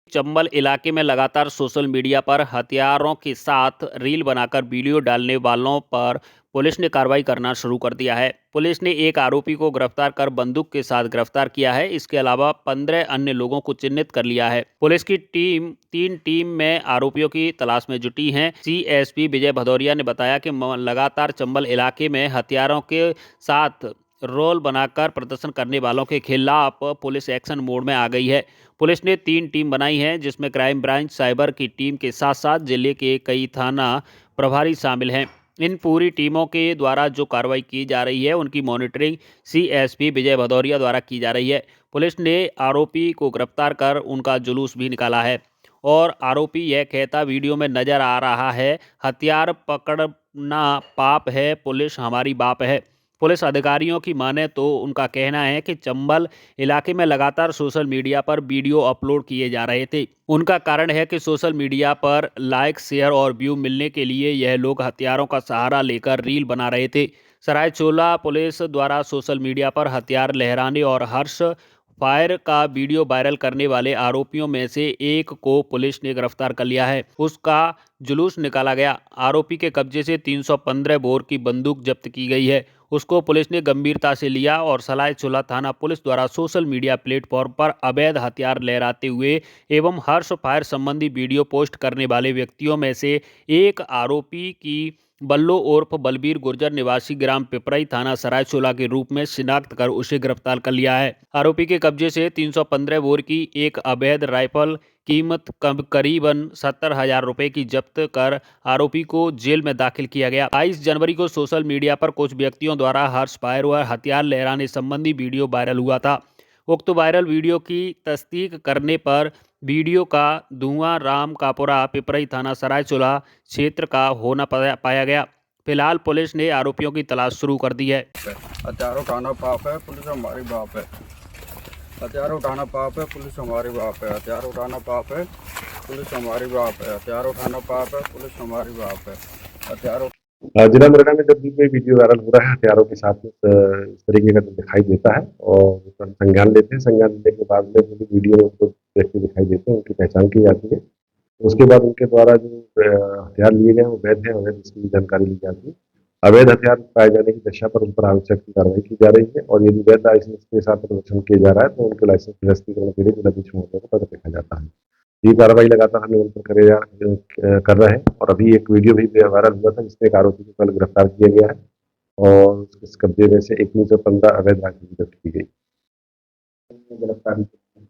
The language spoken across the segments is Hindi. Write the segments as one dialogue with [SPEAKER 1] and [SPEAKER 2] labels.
[SPEAKER 1] चंबल इलाके में लगातार सोशल मीडिया पर हथियारों के साथ रील बनाकर वीडियो डालने वालों पर पुलिस ने कार्रवाई करना शुरू कर दिया है। पुलिस ने एक आरोपी को गिरफ्तार कर बंदूक के साथ गिरफ्तार किया है। इसके अलावा 15 अन्य लोगों को चिन्हित कर लिया है। पुलिस की टीम 3 टीम में आरोपियों की तलाश में जुटी है। सीएसपी विजय भदौरिया ने बताया कि लगातार चंबल इलाके में हथियारों के साथ रोल बनाकर प्रदर्शन करने वालों के खिलाफ पुलिस एक्शन मोड में आ गई है। पुलिस ने 3 टीम बनाई है, जिसमें क्राइम ब्रांच, साइबर की टीम के साथ साथ जिले के कई थाना प्रभारी शामिल हैं। इन पूरी टीमों के द्वारा जो कार्रवाई की जा रही है, उनकी मॉनिटरिंग सीएसपी विजय भदौरिया द्वारा की जा रही है। पुलिस ने आरोपी को गिरफ्तार कर उनका जुलूस भी निकाला है और आरोपी यह कहता वीडियो में नजर आ रहा है, हथियार पकड़ना पाप है, पुलिस हमारी बाप है। पुलिस अधिकारियों की माने तो उनका कहना है कि चंबल इलाके में लगातार सोशल मीडिया पर वीडियो अपलोड किए जा रहे थे। उनका कारण है कि सोशल मीडिया पर लाइक, शेयर और व्यू मिलने के लिए यह लोग हथियारों का सहारा लेकर रील बना रहे थे। सरायचोला पुलिस द्वारा सोशल मीडिया पर हथियार लहराने और हर्ष फायर का वीडियो वायरल करने वाले आरोपियों में से एक को पुलिस ने गिरफ्तार कर लिया है। उसका जुलूस निकाला गया। आरोपी के कब्जे से 315 बोर की बंदूक जब्त की गई है। उसको पुलिस ने गंभीरता से लिया और सलायचोला थाना पुलिस द्वारा सोशल मीडिया प्लेटफॉर्म पर अवैध हथियार लहराते हुए एवं हर्ष फायर संबंधी वीडियो पोस्ट करने वाले व्यक्तियों में से एक आरोपी की बल्लो उर्फ बलबीर गुर्जर निवासी ग्राम पिपरई थाना सरायचोला के रूप में शिनाख्त कर उसे गिरफ्तार कर लिया है। आरोपी के कब्जे से 315 बोर की एक अवैध राइफल कीमत करीबन 70,000 रुपए की जब्त कर आरोपी को जेल में दाखिल किया गया। 22 जनवरी को सोशल मीडिया पर कुछ व्यक्तियों द्वारा हर्ष फायर व हथियार लहराने संबंधी वीडियो वायरल हुआ था। उक्त वायरल वीडियो की तस्दीक करने पर वीडियो का धुआं राम कापुरा पिपरई थाना सरायचोला क्षेत्र का होना पाया गया। फिलहाल पुलिस ने आरोपियों की तलाश शुरू कर दी है।
[SPEAKER 2] हथियार उठाना पाप है, पुलिस हमारी बाप है। हथियार उठाना पाप है, पुलिस हमारी बाप है। हथियार उठाना पाप है, पुलिस हमारी बाप है। हथियार उठाना पाप है, पुलिस हमारी बाप है। हथियार
[SPEAKER 3] जिला मुरैना में जब भी कोई वीडियो वायरल हो रहा है हथियारों के साथ में इस तरीके का तो दिखाई देता है और हम संज्ञान लेते हैं। संज्ञान लेने के बाद में जो भी वीडियो में उनको व्यक्ति दिखाई देते हैं उनकी पहचान की जाती है। उसके बाद उनके द्वारा जो हथियार लिए गए वो वैध है अवैध, इसकी जानकारी ली जाती है। अवैध हथियार पाए जाने की दशा पर उन पर आवश्यक कार्रवाई की जा रही है और यदि वैध लाइसेंस के साथ प्रदर्शन किया जा रहा है तो उनके लाइसेंस निरस्तीकरण के लिए जिला शिक्षा को पत्र लिखा जाता है। ये कार्रवाई लगातार हम निरंतर कर रहे हैं और अभी एक वीडियो भी वायरल हुआ था जिसमें एक आरोपी को कल गिरफ्तार किया गया है और इस कब्जे में से 315 अवैध राइफल जब्त की गई।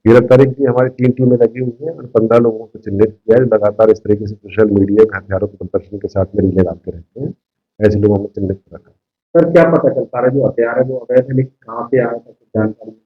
[SPEAKER 3] गिरफ्तारी की हमारी 3 टीमें लगी हुई हैं और 15 लोगों को चिन्हित किया है। लगातार इस तरीके से सोशल मीडिया में हथियारों के प्रदर्शन के साथ में रीलें डालते रहते हैं। ऐसे लोगों को चिन्हित रखा।
[SPEAKER 4] सर क्या पता चलता है जो हथियार है वो अवैध है, लेकिन कहाँ से आया था कुछ जानकारी?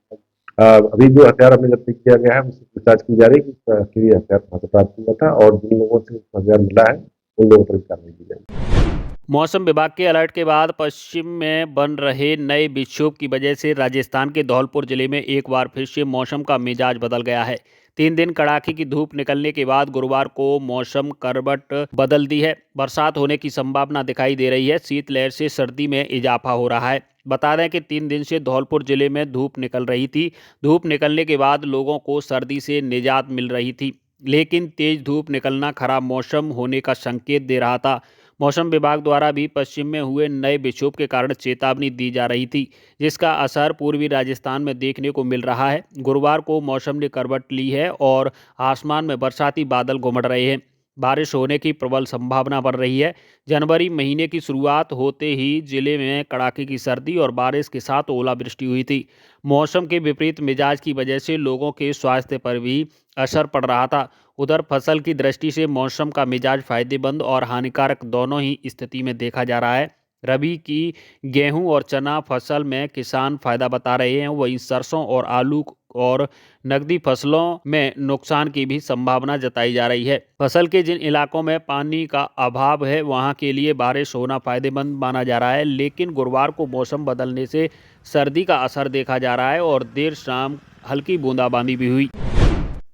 [SPEAKER 3] अभी जो हथियार हमें जब्त किया गया है उससे पूछताछ की जा रही है कि आखिर ये हथियार कहाँ से प्राप्त हुआ था और जिन लोगों से हथियार मिला है उन लोगों पर कार्रवाई की जाएगी।
[SPEAKER 1] मौसम विभाग के अलर्ट के बाद पश्चिम में बन रहे नए विक्षोभ की वजह से राजस्थान के धौलपुर जिले में एक बार फिर से मौसम का मिजाज बदल गया है। 3 दिन कड़ाके की धूप निकलने के बाद गुरुवार को मौसम करवट बदल दी है। बरसात होने की संभावना दिखाई दे रही है। शीतलहर से सर्दी में इजाफा हो रहा है। बता दें कि 3 दिन से धौलपुर जिले में धूप निकल रही थी। धूप निकलने के बाद लोगों को सर्दी से निजात मिल रही थी, लेकिन तेज धूप निकलना खराब मौसम होने का संकेत दे रहा था। मौसम विभाग द्वारा भी पश्चिम में हुए नए विक्षोभ के कारण चेतावनी दी जा रही थी, जिसका असर पूर्वी राजस्थान में देखने को मिल रहा है। गुरुवार को मौसम ने करवट ली है और आसमान में बरसाती बादल घुमड़ रहे हैं। बारिश होने की प्रबल संभावना बढ़ रही है। जनवरी महीने की शुरुआत होते ही जिले में कड़ाके की सर्दी और बारिश के साथ ओलावृष्टि हुई थी। मौसम के विपरीत मिजाज की वजह से लोगों के स्वास्थ्य पर भी असर पड़ रहा था। उधर फसल की दृष्टि से मौसम का मिजाज फायदेमंद और हानिकारक दोनों ही स्थिति में देखा जा रहा है। रबी की गेहूं और चना फसल में किसान फायदा बता रहे हैं, वहीं सरसों और आलू और नकदी फसलों में नुकसान की भी संभावना जताई जा रही है। फसल के जिन इलाकों में पानी का अभाव है वहां के लिए बारिश होना फायदेमंद माना जा रहा है, लेकिन गुरुवार को मौसम बदलने से सर्दी का असर देखा जा रहा है और देर शाम हल्की बूंदाबांदी भी हुई।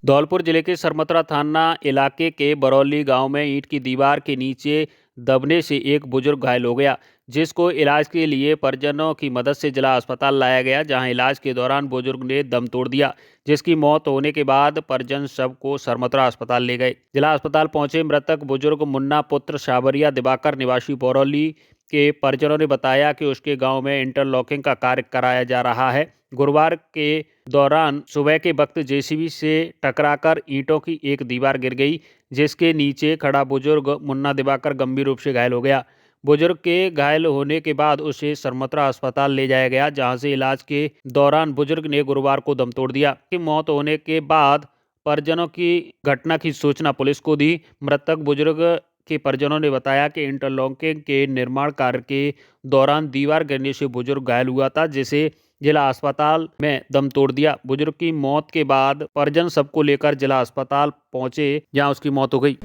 [SPEAKER 1] धौलपुर जिले के सरमतरा थाना इलाके के बरौली गांव में ईंट की दीवार के नीचे दबने से एक बुजुर्ग घायल हो गया, जिसको इलाज के लिए परिजनों की मदद से जिला अस्पताल लाया गया, जहां इलाज के दौरान बुजुर्ग ने दम तोड़ दिया, जिसकी मौत होने के बाद परिजन शव को सरमतरा अस्पताल ले गए। जिला अस्पताल पहुंचे मृतक बुजुर्ग मुन्ना पुत्र शाबरिया दिवाकर निवासी बरौली के परिजनों ने बताया कि उसके गांव में इंटरलॉकिंग का कार्य कराया जा रहा है। गुरुवार के दौरान सुबह के वक्त जेसीबी से टकराकर ईंटों की एक दीवार गिर गई, जिसके नीचे खड़ा बुजुर्ग मुन्ना दिवाकर गंभीर रूप से घायल हो गया। बुजुर्ग के घायल होने के बाद उसे सरमतरा अस्पताल ले जाया गया, जहां से इलाज के दौरान बुजुर्ग ने गुरुवार को दम तोड़ दिया। की मौत होने के बाद परिजनों की घटना की सूचना पुलिस को दी। मृतक बुजुर्ग के परिजनों ने बताया कि इंटरलॉकिंग के निर्माण कार्य के दौरान दीवार गिरने से बुजुर्ग घायल हुआ था, जिसे जिला अस्पताल में दम तोड़ दिया। बुजुर्ग की मौत के बाद परिजन सबको लेकर जिला अस्पताल पहुंचे, जहां उसकी मौत हो गई।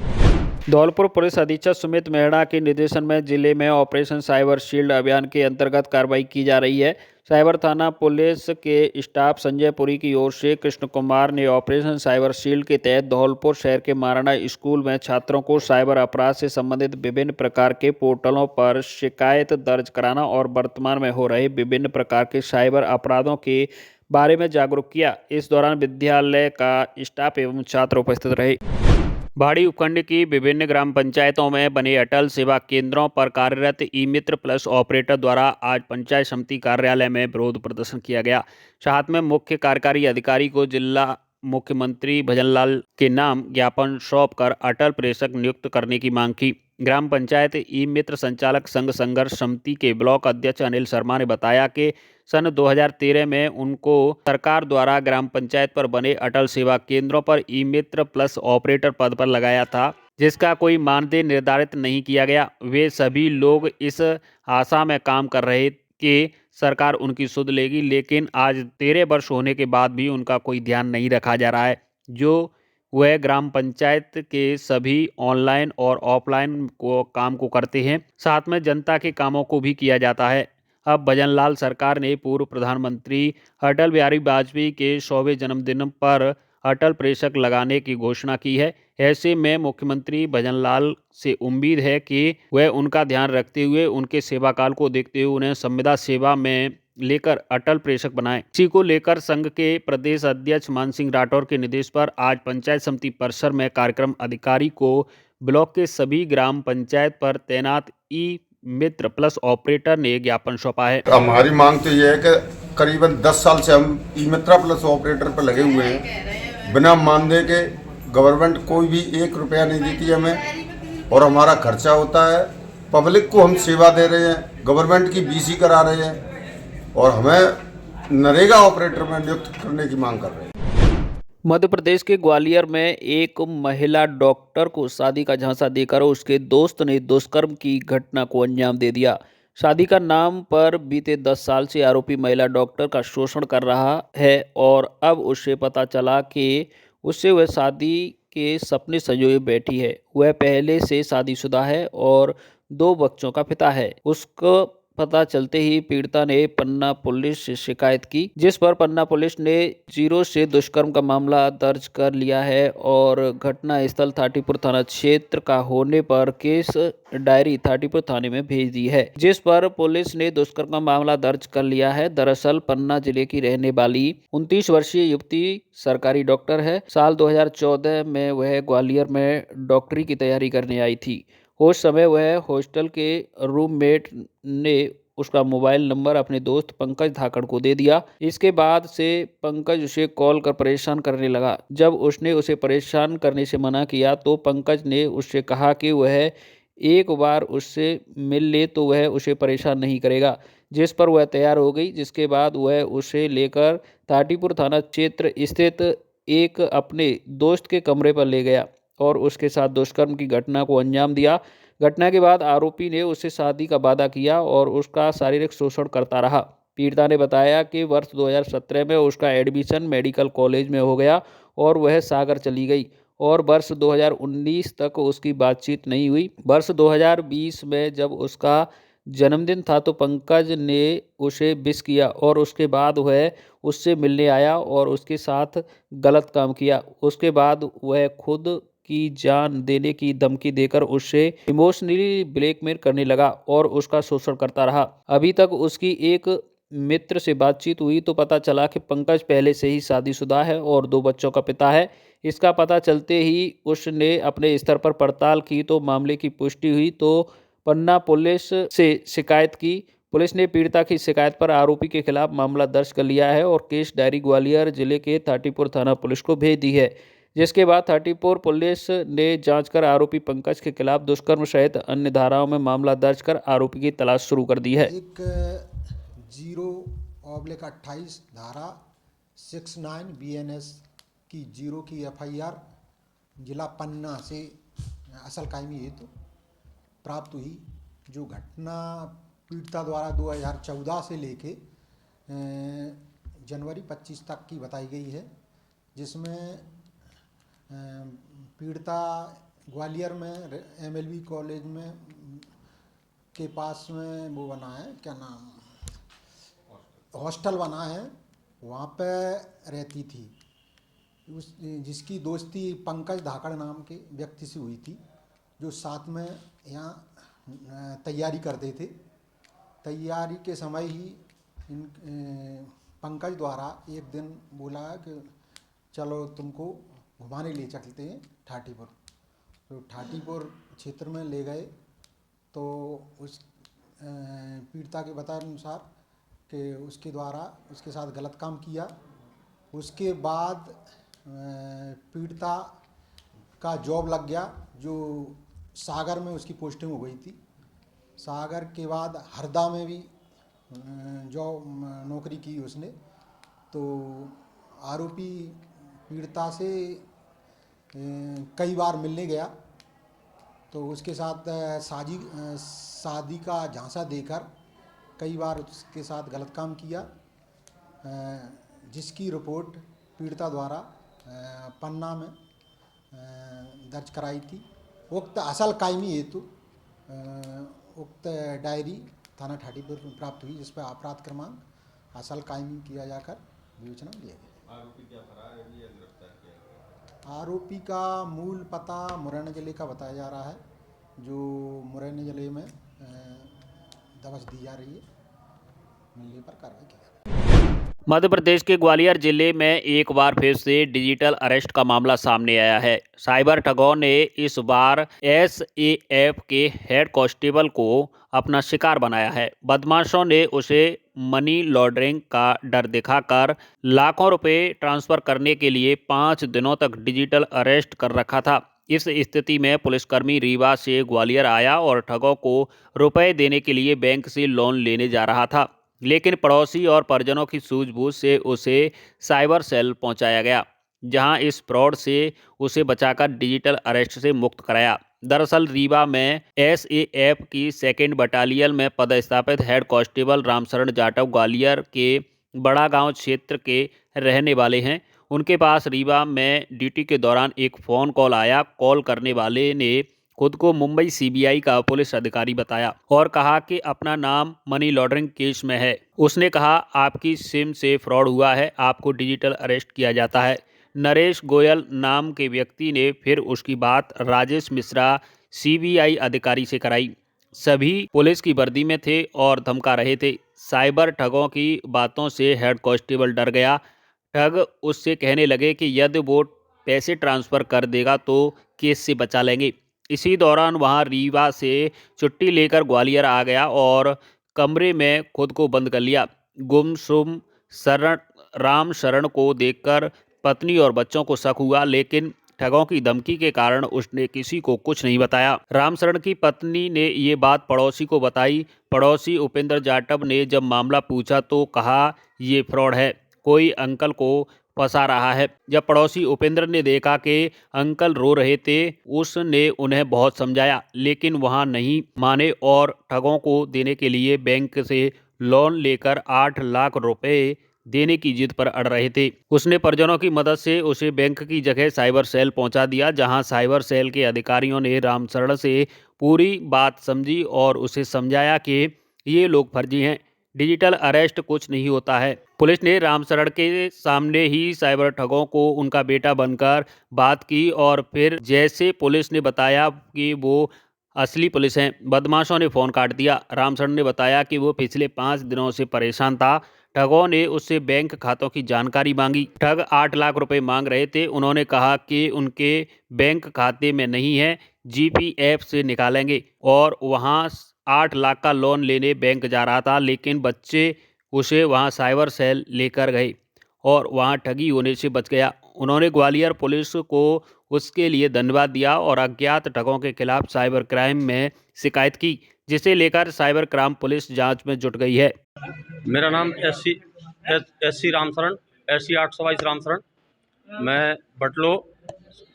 [SPEAKER 1] धौलपुर पुलिस अधीक्षक सुमित मेहड़ा के निर्देशन में जिले में ऑपरेशन साइबर शील्ड अभियान के अंतर्गत कार्रवाई की जा रही है। साइबर थाना पुलिस के स्टाफ संजय पुरी की ओर से कृष्ण कुमार ने ऑपरेशन साइबर शील्ड के तहत धौलपुर शहर के महाराणा स्कूल में छात्रों को साइबर अपराध से संबंधित विभिन्न प्रकार के पोर्टलों पर शिकायत दर्ज कराना और वर्तमान में हो रहे विभिन्न प्रकार के साइबर अपराधों के बारे में जागरूक किया। इस दौरान विद्यालय का स्टाफ एवं छात्र उपस्थित रहे। भाड़ी उपखंड की विभिन्न ग्राम पंचायतों में बने अटल सेवा केंद्रों पर कार्यरत ई मित्र प्लस ऑपरेटर द्वारा आज पंचायत समिति कार्यालय में विरोध प्रदर्शन किया गया। साथ में मुख्य कार्यकारी अधिकारी को जिला मुख्यमंत्री भजनलाल के नाम ज्ञापन सौंप कर अटल प्रेषक नियुक्त करने की मांग की। ग्राम पंचायत ई मित्र संचालक संघ संघर्ष समिति के ब्लॉक अध्यक्ष अनिल शर्मा ने बताया कि सन 2013 में उनको सरकार द्वारा ग्राम पंचायत पर बने अटल सेवा केंद्रों पर ई मित्र प्लस ऑपरेटर पद पर लगाया था, जिसका कोई मानदेय निर्धारित नहीं किया गया। वे सभी लोग इस आशा में काम कर रहे कि सरकार उनकी सुध लेगी, लेकिन आज 13 वर्ष होने के बाद भी उनका कोई ध्यान नहीं रखा जा रहा है। जो वह ग्राम पंचायत के सभी ऑनलाइन और ऑफलाइन काम को करते हैं, साथ में जनता के कामों को भी किया जाता है। अब भजनलाल सरकार ने पूर्व प्रधानमंत्री अटल बिहारी वाजपेयी के 100वें जन्मदिन पर अटल प्रेषक लगाने की घोषणा की है। ऐसे में मुख्यमंत्री भजनलाल से उम्मीद है कि वह उनका ध्यान रखते हुए उनके सेवा काल को देखते हुए उन्हें संविदा सेवा में लेकर अटल प्रेषक बनाएं। इसी को लेकर संघ के प्रदेश अध्यक्ष मान सिंह राठौर के निर्देश पर आज पंचायत समिति परिसर में कार्यक्रम अधिकारी को ब्लॉक के सभी ग्राम पंचायत पर तैनात ई मित्र प्लस ऑपरेटर ने ज्ञापन सौंपा है।
[SPEAKER 2] हमारी मांग तो ये है कि करीबन 10 साल से हम ई मित्र प्लस ऑपरेटर पर लगे हुए हैं, बिना मानदेय के। गवर्नमेंट कोई भी 1 रुपया नहीं देती हमें और हमारा खर्चा होता है। पब्लिक को हम सेवा दे रहे हैं, गवर्नमेंट की बीसी करा रहे हैं और हमें नरेगा ऑपरेटर में नियुक्त करने की मांग कर रहे हैं।
[SPEAKER 1] मध्य प्रदेश के ग्वालियर में एक महिला डॉक्टर को शादी का झांसा देकर उसके दोस्त ने दुष्कर्म की घटना को अंजाम दे दिया। शादी का नाम पर बीते 10 साल से आरोपी महिला डॉक्टर का शोषण कर रहा है और अब उससे पता चला कि उससे वह शादी के सपने संजोए बैठी है। वह पहले से शादीशुदा है और 2 बच्चों का पिता है। उसको पता चलते ही पीड़िता ने पन्ना पुलिस से शिकायत की, जिस पर पन्ना पुलिस ने 0 से दुष्कर्म का मामला दर्ज कर लिया है और घटना स्थल थाटीपुर थाना क्षेत्र का होने पर केस डायरी थाटीपुर थाने में भेज दी है, जिस पर पुलिस ने दुष्कर्म का मामला दर्ज कर लिया है। दरअसल पन्ना जिले की रहने वाली 29 वर्षीय युवती सरकारी डॉक्टर है। साल 2014 में वह ग्वालियर में डॉक्टरी की तैयारी करने आई थी। उस समय वह हॉस्टल के रूममेट ने उसका मोबाइल नंबर अपने दोस्त पंकज धाकड़ को दे दिया। इसके बाद से पंकज उसे कॉल कर परेशान करने लगा। जब उसने उसे परेशान करने से मना किया तो पंकज ने उससे कहा कि वह एक बार उससे मिल ले तो वह उसे परेशान नहीं करेगा, जिस पर वह तैयार हो गई। जिसके बाद वह उसे लेकर थाटीपुर थाना क्षेत्र स्थित एक अपने दोस्त के कमरे पर ले गया और उसके साथ दुष्कर्म की घटना को अंजाम दिया। घटना के बाद आरोपी ने उससे शादी का वादा किया और उसका शारीरिक शोषण करता रहा। पीड़िता ने बताया कि वर्ष 2017 में उसका एडमिशन मेडिकल कॉलेज में हो गया और वह सागर चली गई और वर्ष 2019 तक उसकी बातचीत नहीं हुई। वर्ष 2020 में जब उसका
[SPEAKER 5] जन्मदिन था तो पंकज ने उसे विश किया और उसके बाद वह उससे मिलने आया और उसके साथ गलत काम किया। उसके बाद वह खुद की जान देने की धमकी देकर उससे इमोशनली ब्लैकमेल करने लगा और उसका शोषण करता रहा। अभी तक उसकी एक मित्र से बातचीत हुई तो पता चला कि पंकज पहले से ही शादीशुदा है और 2 बच्चों का पिता है। इसका पता चलते ही उसने अपने स्तर पर पड़ताल की तो मामले की पुष्टि हुई तो पन्ना पुलिस से शिकायत की। पुलिस ने पीड़िता की शिकायत पर आरोपी के खिलाफ मामला दर्ज कर लिया है और केस डायरी ग्वालियर जिले के 34 थाना पुलिस को भेज दी है, जिसके बाद 34 पुलिस ने जांच कर आरोपी पंकज के खिलाफ दुष्कर्म सहित अन्य धाराओं में मामला दर्ज कर आरोपी की तलाश शुरू कर दी है।
[SPEAKER 6] एक 0/28 धारा 69 BNS की 0 की FIR जिला पन्ना से असल कायमी हेतु प्राप्त हुई। जो घटना पीड़िता द्वारा 2014 से लेके जनवरी 25 तक की बताई गई है, जिसमें पीड़िता ग्वालियर में MLB कॉलेज में के पास में वो बना है, क्या नाम, हॉस्टल बना है, वहाँ पे रहती थी। जिसकी दोस्ती पंकज धाकड़ नाम के व्यक्ति से हुई थी, जो साथ में यहाँ तैयारी करते थे। तैयारी के समय ही पंकज द्वारा एक दिन बोला कि चलो तुमको घुमाने ले चलते हैं ठाटीपुर। तो ठाटीपुर क्षेत्र में ले गए तो उस पीड़िता के बताए अनुसार कि उसके द्वारा उसके साथ गलत काम किया। उसके बाद पीड़िता का जॉब लग गया, जो सागर में उसकी पोस्टिंग हो गई थी। सागर के बाद हरदा में भी जॉब नौकरी की उसने। तो आरोपी पीड़िता से कई बार मिलने गया तो उसके साथ शादी का झांसा देकर कई बार उसके साथ गलत काम किया, जिसकी रिपोर्ट पीड़िता द्वारा पन्ना में दर्ज कराई थी। उक्त असल कायमी हेतु उक्त डायरी थाना ठाटीपुर में प्राप्त हुई, जिस पर अपराध क्रमांक असल कायमी किया जाकर विवेचना लिया गया।
[SPEAKER 2] आरोपी क्या फरार है या गिरफ्तार किया गया?
[SPEAKER 6] आरोपी का मूल पता मुरैना जिले का बताया जा रहा है, जो मुरैना जिले में दबच दी जा रही है। मिलने पर कार्रवाई की जाएगी।
[SPEAKER 1] मध्य प्रदेश के ग्वालियर जिले में एक बार फिर से डिजिटल अरेस्ट का मामला सामने आया है। साइबर ठगों ने इस बार SAF के हेड कांस्टेबल को अपना शिकार बनाया है। बदमाशों ने उसे मनी लॉन्ड्रिंग का डर दिखाकर लाखों रुपए ट्रांसफर करने के लिए 5 दिनों तक डिजिटल अरेस्ट कर रखा था। इस स्थिति में पुलिसकर्मी रीवा से ग्वालियर आया और ठगों को रुपए देने के लिए बैंक से लोन लेने जा रहा था, लेकिन पड़ोसी और परिजनों की सूझबूझ से उसे साइबर सेल पहुंचाया गया, जहां इस फ्रॉड से उसे बचाकर डिजिटल अरेस्ट से मुक्त कराया। दरअसल रीवा में SAF की 2nd बटालियन में पदस्थापित हेड कांस्टेबल रामशरण जाटव ग्वालियर के बड़ा गांव क्षेत्र के रहने वाले हैं। उनके पास रीवा में ड्यूटी के दौरान एक फ़ोन कॉल आया। कॉल करने वाले ने खुद को मुंबई CBI का पुलिस अधिकारी बताया और कहा कि अपना नाम मनी लॉन्ड्रिंग केस में है। उसने कहा, आपकी सिम से फ्रॉड हुआ है, आपको डिजिटल अरेस्ट किया जाता है। नरेश गोयल नाम के व्यक्ति ने फिर उसकी बात राजेश मिश्रा CBI अधिकारी से कराई। सभी पुलिस की वर्दी में थे और धमका रहे थे। साइबर ठगों की बातों से हेड कांस्टेबल डर गया। ठग उससे कहने लगे कि यदि वो पैसे ट्रांसफ़र कर देगा तो केस से बचा लेंगे। इसी दौरान वहां रीवा से छुट्टी लेकर ग्वालियर आ गया और कमरे में खुद को बंद कर लिया। गुमसुम राम शरण को देखकर पत्नी और बच्चों को शक हुआ, लेकिन ठगों की धमकी के कारण उसने किसी को कुछ नहीं बताया। रामशरण की पत्नी ने ये बात पड़ोसी को बताई। पड़ोसी उपेंद्र जाटव ने जब मामला पूछा तो कहा, ये फ्रॉड है, कोई अंकल को फंसा रहा है। जब पड़ोसी उपेंद्र ने देखा कि अंकल रो रहे थे, उसने उन्हें बहुत समझाया, लेकिन वहां नहीं माने और ठगों को देने के लिए बैंक से लोन लेकर 8 लाख रुपए देने की जिद पर अड़ रहे थे। उसने परिजनों की मदद से उसे बैंक की जगह साइबर सेल पहुंचा दिया, जहां साइबर सेल के अधिकारियों ने रामशरण से पूरी बात समझी और उसे समझाया कि ये लोग फर्जी हैं, डिजिटल अरेस्ट कुछ नहीं होता है। पुलिस ने रामशरण के सामने ही साइबर ठगों को उनका बेटा बनकर बात की और फिर जैसे पुलिस ने बताया कि वो असली पुलिस हैं, बदमाशों ने फ़ोन काट दिया। रामशरण ने बताया कि वो पिछले 5 दिनों से परेशान था। ठगों ने उससे बैंक खातों की जानकारी मांगी। ठग 8 लाख रुपए मांग रहे थे। उन्होंने कहा कि उनके बैंक खाते में नहीं है, जीपीएफ से निकालेंगे और वहां 8 लाख का लोन लेने बैंक जा रहा था, लेकिन बच्चे उसे वहां साइबर सेल लेकर गए और वहां ठगी होने से बच गया। उन्होंने ग्वालियर पुलिस को उसके लिए धन्यवाद दिया और अज्ञात ठगों के खिलाफ साइबर क्राइम में शिकायत की, जिसे लेकर साइबर क्राइम पुलिस जांच में जुट गई है।
[SPEAKER 7] मेरा नाम S C Ramsharan, SC 822 Ramsharan. मैं बटलो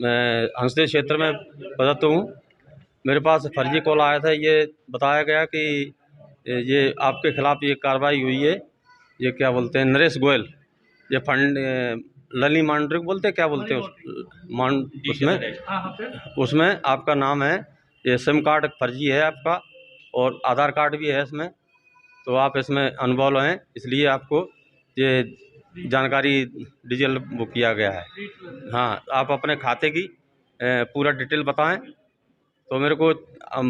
[SPEAKER 7] हंसदे क्षेत्र में पदस्थ हूँ। मेरे पास फर्जी कॉल आया था। ये बताया गया कि ये आपके खिलाफ ये कार्रवाई हुई है। ये क्या बोलते हैं, नरेश गोयल, ये फंड लली मांड्रिक बोलते हैं, क्या बोलते हैं उसमें आपका नाम है। ये सिम कार्ड फर्जी है आपका और आधार कार्ड भी है इसमें, तो आप इसमें अनवॉल्व हैं, इसलिए आपको ये जानकारी डिजिटल वो किया गया है। हाँ, आप अपने खाते की पूरा डिटेल बताएं। तो मेरे को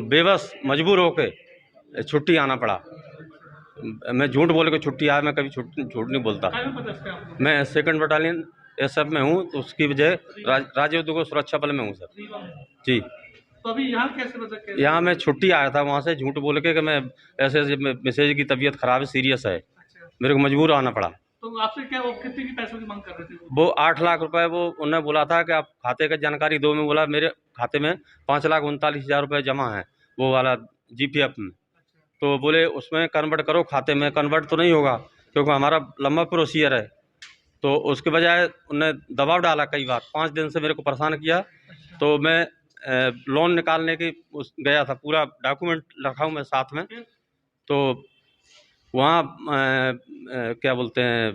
[SPEAKER 7] बेबस मजबूर होके छुट्टी आना पड़ा। मैं झूठ बोल के छुट्टी आया, मैं कभी झूठ नहीं बोलता। मैं 2nd बटालियन SF में हूँ, तो उसकी वजह राज्य उद्योग सुरक्षा बल में हूँ सर जी।
[SPEAKER 8] तो अभी यहाँ कैसे बचा के?
[SPEAKER 7] यहाँ मैं छुट्टी आया था वहाँ से झूठ बोल के कि मैं ऐसे मैसेज की तबीयत ख़राब है, सीरियस है।
[SPEAKER 8] अच्छा।
[SPEAKER 7] मेरे को मजबूर आना पड़ा।
[SPEAKER 8] तो आपसे क्या वो कितने की पैसों की मांग कर रहे थे
[SPEAKER 7] वो 8 लाख रुपए वो उन्होंने बोला था कि आप खाते का जानकारी दो। में बोला मेरे खाते में 5,39,000 रुपये जमा है, वो वाला GPF में। तो बोले उसमें कन्वर्ट करो खाते में। कन्वर्ट तो नहीं होगा क्योंकि हमारा लंबा प्रोसीजर है। तो उसके बजाय उन्होंने दबाव डाला कई बार, 5 दिन से मेरे को परेशान किया। तो मैं लोन निकालने की गया था, पूरा डॉक्यूमेंट रखा हूँ मैं साथ में। तो वहाँ क्या बोलते हैं,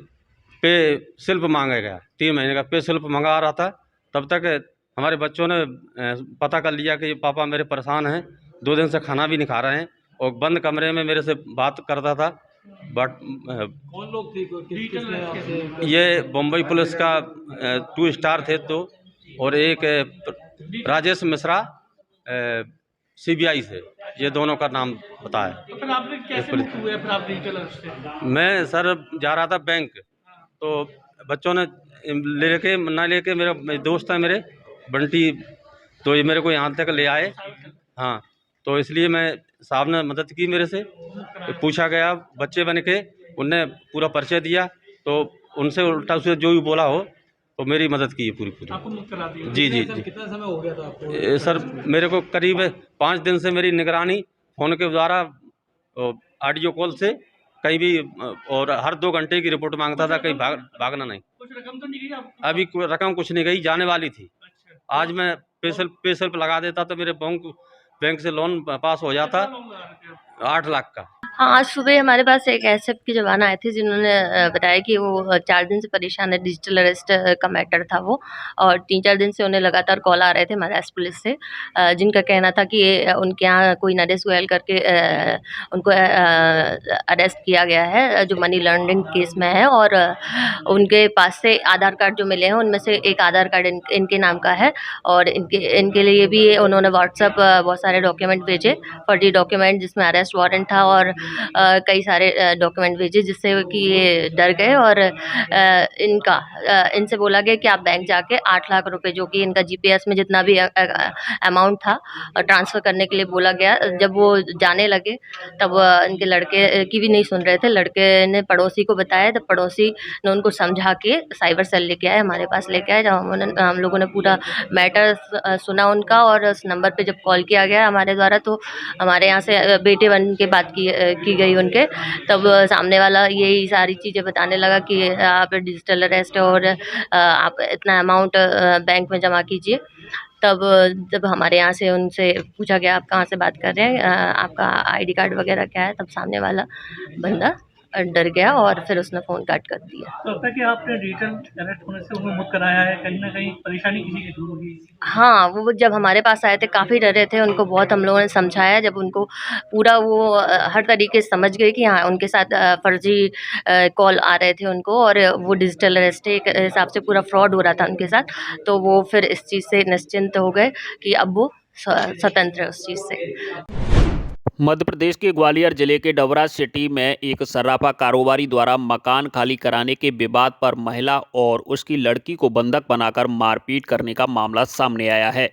[SPEAKER 7] पे स्लिप मांगा गया, 3 महीने का पे स्लिप मंगा रहा था। तब तक हमारे बच्चों ने पता कर लिया कि पापा मेरे परेशान हैं, 2 दिन से खाना भी नहीं खा रहे हैं और बंद कमरे में मेरे से बात करता था। बट
[SPEAKER 8] कौन लोग थे?
[SPEAKER 7] ये बम्बई पुलिस का 2 स्टार थे तो, और एक राजेश मिश्रा CBI से, ये दोनों का नाम बताया।
[SPEAKER 8] तो फिर आपने कैसे मुक्त हुए फिर आप डिजिटल अरेस्ट से?
[SPEAKER 7] मैं सर जा रहा था बैंक, तो बच्चों ने लेके ना लेके, मेरा दोस्त है मेरे बंटी, तो ये मेरे को यहाँ तक ले आए। हाँ, तो इसलिए मैं साहब ने मदद की मेरे से। पूछा गया बच्चे बन के, उनने पूरा परिचय दिया, तो उनसे उल्टा उसे जो भी बोला हो तो मेरी मदद की है पूरी।
[SPEAKER 8] आपको मुक्त करा दिया?
[SPEAKER 7] जी।
[SPEAKER 8] कितना समय हो गया था आपको?
[SPEAKER 7] सर मेरे को करीब 5 दिन से मेरी निगरानी फ़ोन के द्वारा, ऑडियो कॉल से कहीं भी, और हर 2 घंटे की रिपोर्ट मांगता था, कहीं भागना नहीं।
[SPEAKER 8] कुछ रकम तो नहीं गई आपको?
[SPEAKER 7] अभी रकम कुछ नहीं गई, जाने वाली थी।
[SPEAKER 8] अच्छा।
[SPEAKER 7] आज मैं पे स्लिप लगा देता तो मेरे बैंक से लोन पास हो जाता, 8 लाख का।
[SPEAKER 9] हाँ, आज सुबह हमारे पास एक एसएफ के जवान आए थे, जिन्होंने बताया कि वो 4 दिन से परेशान है। डिजिटल अरेस्ट का मैटर था वो, और 3-4 दिन से उन्हें लगातार कॉल आ रहे थे महाराष्ट्र पुलिस से, जिनका कहना था कि उनके यहाँ कोई नरेश गोयल करके उनको अरेस्ट किया गया है, जो मनी लॉन्ड्रिंग केस में है। और उनके पास से आधार कार्ड जो मिले हैं, उनमें से एक आधार कार्ड इनके नाम का है, और इनके लिए भी उन्होंने व्हाट्सएप बहुत सारे डॉक्यूमेंट भेजे, फर्जी डॉक्यूमेंट, जिसमें अरेस्ट वारंट था और कई सारे डॉक्यूमेंट भेजे, जिससे कि ये डर गए। और इनसे बोला गया कि आप बैंक जाके 8 लाख रुपए, जो कि इनका जीपीएस में जितना भी अमाउंट था, ट्रांसफ़र करने के लिए बोला गया। जब वो जाने लगे तब इनके लड़के की भी नहीं सुन रहे थे। लड़के ने पड़ोसी को बताया, तब पड़ोसी ने उनको समझा के साइबर सेल लेके आए, हमारे पास लेके आए। जब हम लोगों ने पूरा मैटर सुना उनका, और उस नंबर पे जब कॉल किया गया हमारे द्वारा, तो हमारे यहाँ से बेटे बन के बात की गई उनके, तब सामने वाला यही सारी चीज़ें बताने लगा कि आप डिजिटल अरेस्ट है और आप इतना अमाउंट बैंक में जमा कीजिए। तब जब हमारे यहाँ से उनसे पूछा गया आप कहाँ से बात कर रहे हैं, आपका आईडी कार्ड वगैरह क्या है, तब सामने वाला बंदा डर गया और फिर उसने फ़ोन काट कर दिया।
[SPEAKER 8] तो लगता है कि आपने डिजिटल अरेस्ट होने से उन्हें मुक्त कराया है, कहीं न कहीं परेशानी किसी की दूर होगी।
[SPEAKER 9] हाँ, वो जब हमारे पास आए थे काफ़ी डरे थे, उनको बहुत हम लोगों ने समझाया, जब उनको पूरा वो हर तरीके से समझ गए कि हाँ, उनके साथ फ़र्ज़ी कॉल आ रहे थे उनको और वो डिजिटल अरेस्ट एक हिसाब से पूरा फ्रॉड हो रहा था उनके साथ, तो वो फिर इस चीज़ से निश्चिंत हो गए कि अब वो स्वतंत्र है उस चीज़ से।
[SPEAKER 1] मध्य प्रदेश के ग्वालियर जिले के डवरा सिटी में एक सर्राफा कारोबारी द्वारा मकान खाली कराने के विवाद पर महिला और उसकी लड़की को बंधक बनाकर मारपीट करने का मामला सामने आया है।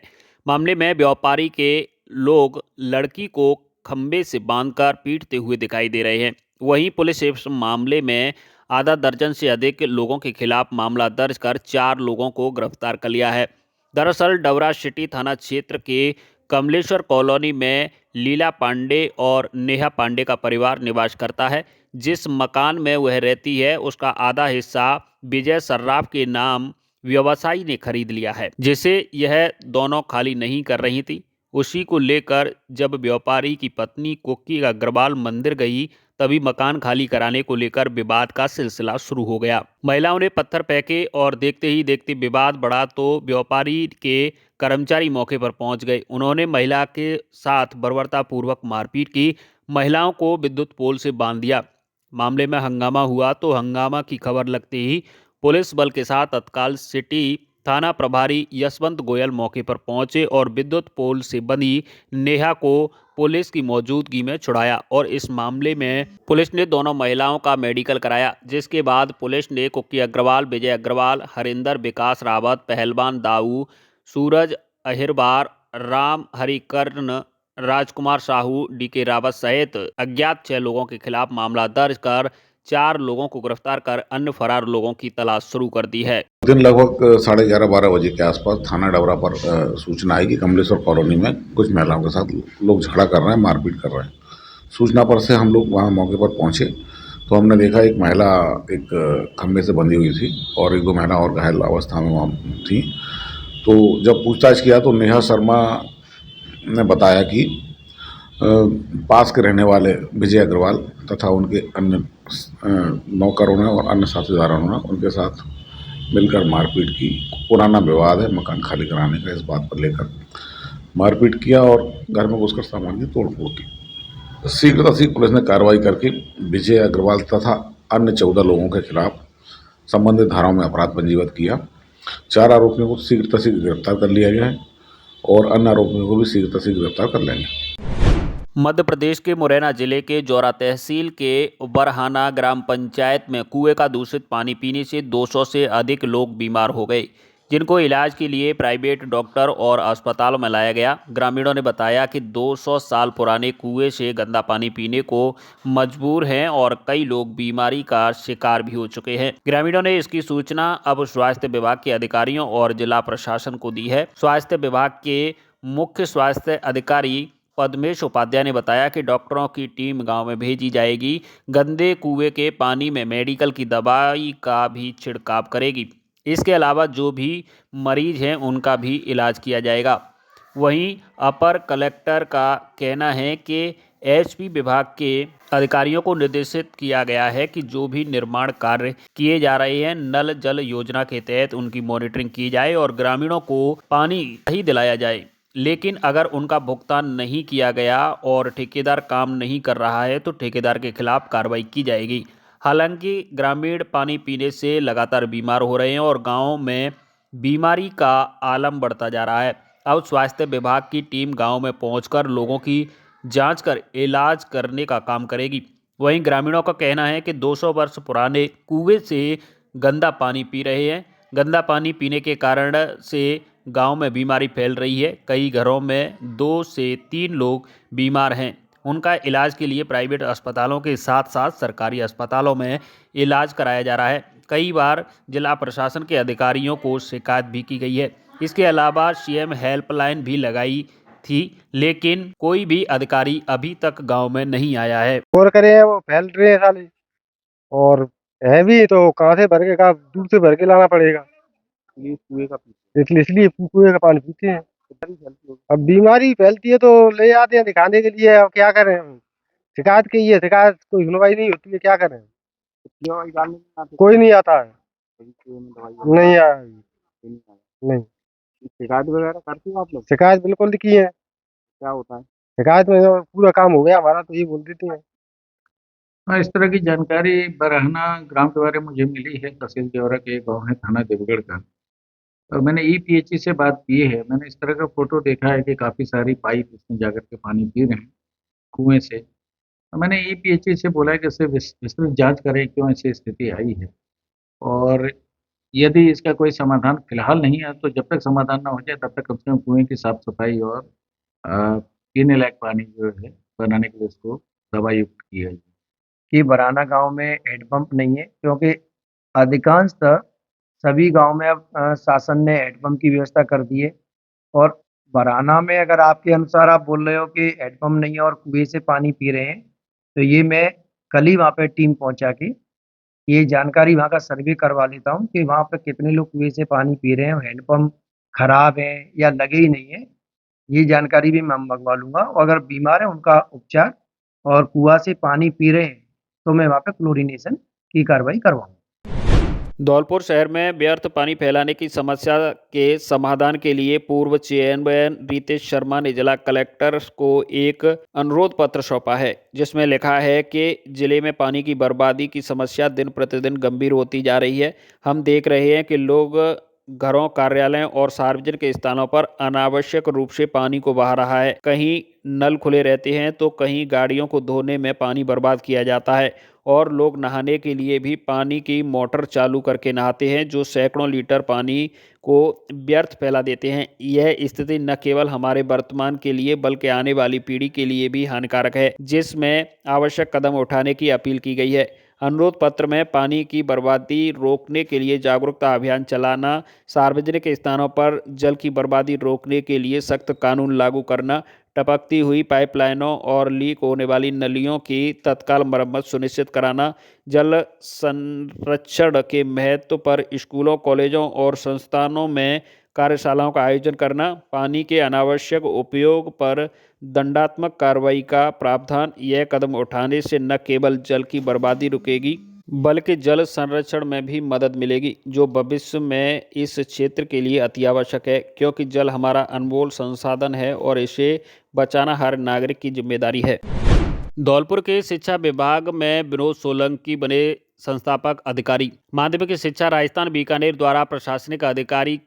[SPEAKER 1] मामले में व्यापारी के लोग लड़की को खंबे से बांधकर पीटते हुए दिखाई दे रहे हैं। वहीं पुलिस इस मामले में आधा दर्जन से अधिक लोगों के खिलाफ मामला दर्ज कर 4 लोगों को गिरफ्तार कर लिया है। दरअसल डवरा सिटी थाना क्षेत्र के कमलेश्वर कॉलोनी में लीला पांडे और नेहा पांडे का परिवार निवास करता है। जिस मकान में वह रहती है उसका आधा हिस्सा विजय सर्राफ के नाम व्यवसायी ने खरीद लिया है, जिसे यह दोनों खाली नहीं कर रही थी। उसी को लेकर जब व्यापारी की पत्नी कुक्की अग्रवाल मंदिर गई, तभी मकान खाली कराने को लेकर विवाद का सिलसिला शुरू हो गया। महिलाओं ने पत्थर फेंके और देखते ही देखते विवाद बढ़ा तो व्यापारी के कर्मचारी मौके पर पहुंच गए। उन्होंने महिला के साथ बर्बरतापूर्वक मारपीट की, महिलाओं को विद्युत पोल से बांध दिया। मामले में हंगामा हुआ तो हंगामा की खबर लगते ही पुलिस बल के साथ तत्काल सिटी थाना प्रभारी यशवंत गोयल मौके पर पहुंचे और विद्युत पोल से बंधी नेहा को पुलिस की मौजूदगी में छुड़ाया और इस मामले में पुलिस ने दोनों महिलाओं का मेडिकल कराया, जिसके बाद पुलिस ने कुक्की अग्रवाल, विजय अग्रवाल, हरिंदर विकास रावत, पहलवान दाऊ, सूरज अहिरबार, राम हरिकर्ण, राजकुमार साहू, डीके रावत सहित अज्ञात 6 लोगों के खिलाफ मामला दर्ज कर 4 लोगों को गिरफ्तार कर अन्य फरार लोगों की तलाश शुरू कर दी है।
[SPEAKER 10] दिन लगभग 11:30-12 बजे के आसपास थाना डबरा पर सूचना आई कि कमलेश्वर कॉलोनी में कुछ महिलाओं के साथ लोग झगड़ा कर रहे हैं, मारपीट कर रहे हैं। सूचना पर से हम लोग वहाँ मौके पर पहुँचे तो हमने देखा एक महिला एक खंभे से बंधी हुई थी और एक दो महिला और घायल अवस्था में वहाँ थी। तो जब पूछताछ किया तो नेहा शर्मा ने बताया कि पास के रहने वाले विजय अग्रवाल तथा उनके अन्य नौकरों ने और अन्य साथीदारों ने उनके साथ मिलकर मारपीट की। पुराना विवाद है मकान खाली कराने का, इस बात पर लेकर मारपीट किया और घर में घुसकर सामान की तोड़फोड़ की। शीघ्र पुलिस ने कार्रवाई करके विजय अग्रवाल तथा अन्य 14 लोगों के खिलाफ संबंधित धाराओं में अपराध पंजीबद्ध किया। 4 आरोपियों को शीघ्र गिरफ्तार कर लिया गया है और अन्य आरोपियों को भी शीघ्र गिरफ्तार कर लेंगे।
[SPEAKER 1] मध्य प्रदेश के मुरैना जिले के जौरा तहसील के बरहाना ग्राम पंचायत में कुएं का दूषित पानी पीने से 200 से अधिक लोग बीमार हो गए, जिनको इलाज के लिए प्राइवेट डॉक्टर और अस्पतालों में लाया गया। ग्रामीणों ने बताया कि 200 साल पुराने कुएं से गंदा पानी पीने को मजबूर हैं और कई लोग बीमारी का शिकार भी हो चुके हैं। ग्रामीणों ने इसकी सूचना अब स्वास्थ्य विभाग के अधिकारियों और जिला प्रशासन को दी है। स्वास्थ्य विभाग के मुख्य स्वास्थ्य अधिकारी पद्मेश उपाध्याय ने बताया कि डॉक्टरों की टीम गांव में भेजी जाएगी, गंदे कुएं के पानी में मेडिकल की दवाई का भी छिड़काव करेगी। इसके अलावा जो भी मरीज हैं उनका भी इलाज किया जाएगा। वहीं अपर कलेक्टर का कहना है कि एचपी विभाग के अधिकारियों को निर्देशित किया गया है कि जो भी निर्माण कार्य किए जा रहे हैं नल जल योजना के तहत उनकी मॉनिटरिंग की जाए और ग्रामीणों को पानी ही दिलाया जाए। लेकिन अगर उनका भुगतान नहीं किया गया और ठेकेदार काम नहीं कर रहा है तो ठेकेदार के खिलाफ कार्रवाई की जाएगी। हालांकि ग्रामीण पानी पीने से लगातार बीमार हो रहे हैं और गांव में बीमारी का आलम बढ़ता जा रहा है। अब स्वास्थ्य विभाग की टीम गांव में पहुंचकर लोगों की जांच कर इलाज करने का काम करेगी। वहीं ग्रामीणों का कहना है कि 200 वर्ष पुराने कुएं से गंदा पानी पी रहे हैं। गंदा पानी पीने के कारण से गांव में बीमारी फैल रही है। कई घरों में 2 से 3 लोग बीमार हैं। उनका इलाज के लिए प्राइवेट अस्पतालों के साथ साथ सरकारी अस्पतालों में इलाज कराया जा रहा है। कई बार जिला प्रशासन के अधिकारियों को शिकायत भी की गई है। इसके अलावा सीएम हेल्पलाइन भी लगाई थी, लेकिन कोई भी अधिकारी अभी तक गांव में नहीं आया है।
[SPEAKER 11] और करे हैं वो फैल रहे हैं साले और है भी तो कहाँ से भर के कहाँ दूर से भर के लाना पड़ेगा।
[SPEAKER 4] ये कुएं का
[SPEAKER 11] इसलिए कुएं का पानी पीते हैं। अब बीमारी फैलती है तो ले आते हैं दिखाने के लिए। अब क्या करें हम। शिकायत की है, शिकायत कोई सुनवाई नहीं होती है, क्या करें?
[SPEAKER 2] दवाई डालने नहीं आते?
[SPEAKER 11] कोई नहीं आता है।
[SPEAKER 2] कभी कुएं में दवाई
[SPEAKER 11] नहीं आया अभी।
[SPEAKER 2] नहीं आया।
[SPEAKER 11] नहीं,
[SPEAKER 2] शिकायत वगैरह करते हो आप लोग?
[SPEAKER 11] शिकायत बिल्कुल की है।
[SPEAKER 2] क्या होता है?
[SPEAKER 11] शिकायत में जो पूरा काम हो गया हमारा तो ये बोल देती है।
[SPEAKER 12] हाँ, इस तरह की जानकारी बरहना ग्राम के बारे में मुझे मिली है। तहसील देवरा के एक गाँव है, थाना देवगढ़ का। और मैंने ईपीएचई से बात की है। मैंने इस तरह का फोटो देखा है कि काफ़ी सारी पाइप इसमें जाकर के पानी पी रहे हैं कुएं से। तो मैंने ईपीएचई से बोला है कि इससे विस्तृत जांच करें क्यों ऐसी स्थिति आई है, और यदि इसका कोई समाधान फिलहाल नहीं है तो जब तक समाधान ना हो जाए तब तक कम से कम कुएं की साफ सफाई और पीने लायक पानी जो है बनाने के लिए उसको दवा युक्त किया जाए।
[SPEAKER 13] कि बराना गांव में हैंडपंप नहीं है, क्योंकि अधिकांशतः सभी गांव में अब शासन ने हैंडपंप की व्यवस्था कर दी है। और बराना में अगर आपके अनुसार आप बोल रहे हो कि हैंडपंप नहीं है और कुएं से पानी पी रहे हैं, तो ये मैं कल ही वहाँ पे टीम पहुँचा के ये जानकारी वहाँ का सर्वे करवा लेता हूँ कि वहाँ पे कितने लोग कुएं से पानी पी रहे हैं और हैंडपंप खराब है या लगे ही नहीं है। ये जानकारी भी मैं मंगवा लूँगा, और अगर बीमार है उनका उपचार, और कुआँ से पानी पी रहे हैं तो मैं वहाँ पे क्लोरीनेशन की कार्रवाई करवाऊँगा।
[SPEAKER 5] धौलपुर शहर में व्यर्थ पानी फैलाने की समस्या के समाधान के लिए पूर्व चेयरमैन रितेश शर्मा ने जिला कलेक्टर को एक अनुरोध पत्र सौंपा है, जिसमें लिखा है कि जिले में पानी की बर्बादी की समस्या दिन प्रतिदिन गंभीर होती जा रही है। हम देख रहे हैं कि लोग घरों, कार्यालयों और सार्वजनिक स्थानों पर अनावश्यक रूप से पानी को बहा रहा है। कहीं नल खुले रहते हैं तो कहीं गाड़ियों को धोने में पानी बर्बाद किया जाता है, और लोग नहाने के लिए भी पानी की मोटर चालू करके नहाते हैं, जो सैकड़ों लीटर पानी को व्यर्थ फैला देते हैं। यह स्थिति न केवल हमारे वर्तमान के लिए बल्कि आने वाली पीढ़ी के लिए भी हानिकारक है, जिसमें आवश्यक कदम उठाने की अपील की गई है। अनुरोध पत्र में पानी की बर्बादी रोकने के लिए जागरूकता अभियान चलाना, सार्वजनिक स्थानों पर जल की बर्बादी रोकने के लिए सख्त कानून लागू करना, टपकती हुई पाइपलाइनों और लीक होने वाली नलियों की तत्काल मरम्मत सुनिश्चित कराना, जल संरक्षण के महत्व पर स्कूलों, कॉलेजों और संस्थानों में कार्यशालाओं का आयोजन करना, पानी के अनावश्यक उपयोग पर दंडात्मक कार्रवाई का प्रावधान। यह कदम उठाने से न केवल जल की बर्बादी रुकेगी बल्कि जल संरक्षण में भी मदद मिलेगी, जो भविष्य में इस क्षेत्र के लिए अति आवश्यक है, क्योंकि जल हमारा अनमोल संसाधन है और इसे बचाना हर नागरिक की जिम्मेदारी है। धौलपुर के शिक्षा विभाग में विनोद सोलंकी बने संस्थापक अधिकारी। माध्यमिक शिक्षा राजस्थान बीकानेर द्वारा प्रशासनिक अधिकारी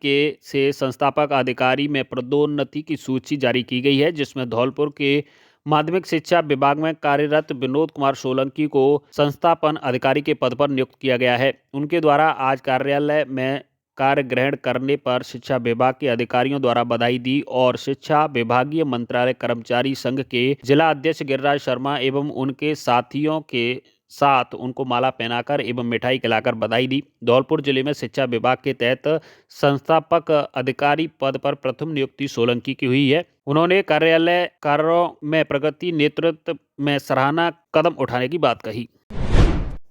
[SPEAKER 5] से संस्थापक अधिकारी में पदोन्नति की सूची जारी की गई है, जिसमें धौलपुर के माध्यमिक शिक्षा विभाग में कार्यरत विनोद कुमार सोलंकी को संस्थापन अधिकारी के पद पर नियुक्त किया गया है। उनके द्वारा आज कार्यालय में कार्य ग्रहण करने पर शिक्षा विभाग के अधिकारियों द्वारा बधाई दी और शिक्षा विभागीय मंत्रालय कर्मचारी संघ के जिला अध्यक्ष गिरिराज शर्मा एवं उनके साथियों के साथ उनको माला पहनाकर एवं मिठाई खिलाकर बधाई दी। धौलपुर जिले में शिक्षा विभाग के तहत संस्थापक अधिकारी पद पर प्रथम नियुक्ति सोलंकी की हुई है। उन्होंने कार्यालय कार्यों में प्रगति, नेतृत्व में सराहना कदम उठाने की बात कही।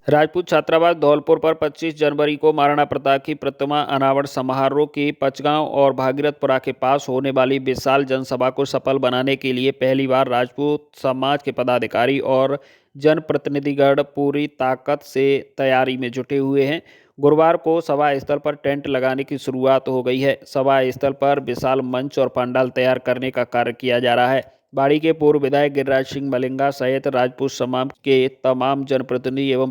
[SPEAKER 5] राजपूत छात्रावास धौलपुर पर 25 जनवरी को महाराणा प्रताप की प्रतिमा अनावरण समारोह की पचगांव और भागीरथपुरा के पास होने वाली विशाल जनसभा को सफल बनाने के लिए पहली बार राजपूत समाज के पदाधिकारी और जनप्रतिनिधिगण पूरी ताकत से तैयारी में जुटे हुए हैं। गुरुवार को सभा स्थल पर टेंट लगाने की शुरुआत हो गई है। सभा स्थल पर विशाल मंच और पंडाल तैयार करने का कार्य किया जा रहा है। बाड़ी के पूर्व विधायक गिरिराज सिंह मलिंगा सहित राजपूत समाज के तमाम जनप्रतिनिधि एवं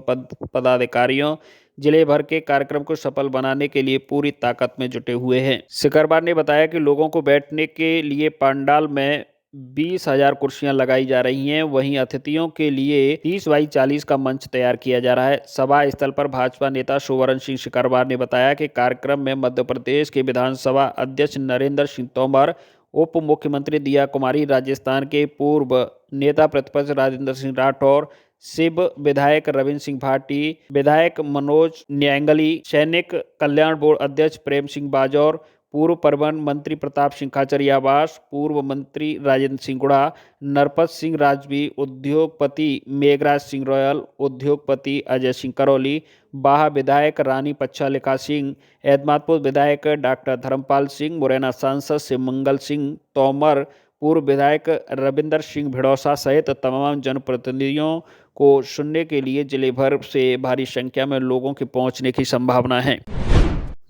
[SPEAKER 5] पदाधिकारियों जिले भर के कार्यक्रम को सफल बनाने के लिए पूरी ताकत में जुटे हुए हैं। सिकरबार ने बताया कि लोगों को बैठने के लिए पंडाल में 20,000 कुर्सियां लगाई जा रही हैं, वहीं अतिथियों के लिए 30x40 का मंच तैयार किया जा रहा है। सभा स्थल पर भाजपा नेता सुवर्ण सिंह सिकरबार ने बताया कि कार्यक्रम में मध्य प्रदेश के विधानसभा अध्यक्ष नरेंद्र सिंह तोमर, उप मुख्यमंत्री दिया कुमारी, राजस्थान के पूर्व नेता प्रतिपक्ष राजेंद्र सिंह राठौर, शिव विधायक रविंद्र सिंह भाटी, विधायक मनोज न्यांगली, सैनिक कल्याण बोर्ड अध्यक्ष प्रेम सिंह बाजौर, पूर्व परिवहन मंत्री प्रताप सिंह खाचरियावास, पूर्व मंत्री राजेंद्र सिंह गुड़ा, नरपत सिंह राजवी, उद्योगपति मेघराज सिंह रॉयल, उद्योगपति अजय सिंह करौली, बाहा विधायक रानी पच्छालिका सिंह, एदमातपुर विधायक डॉक्टर धर्मपाल सिंह, मुरैना सांसद शिवमंगल सिंह तोमर, पूर्व विधायक रविंदर सिंह भिड़ौसा सहित तमाम जनप्रतिनिधियों को सुनने के लिए जिले भर से भारी संख्या में लोगों के पहुंचने की संभावना है।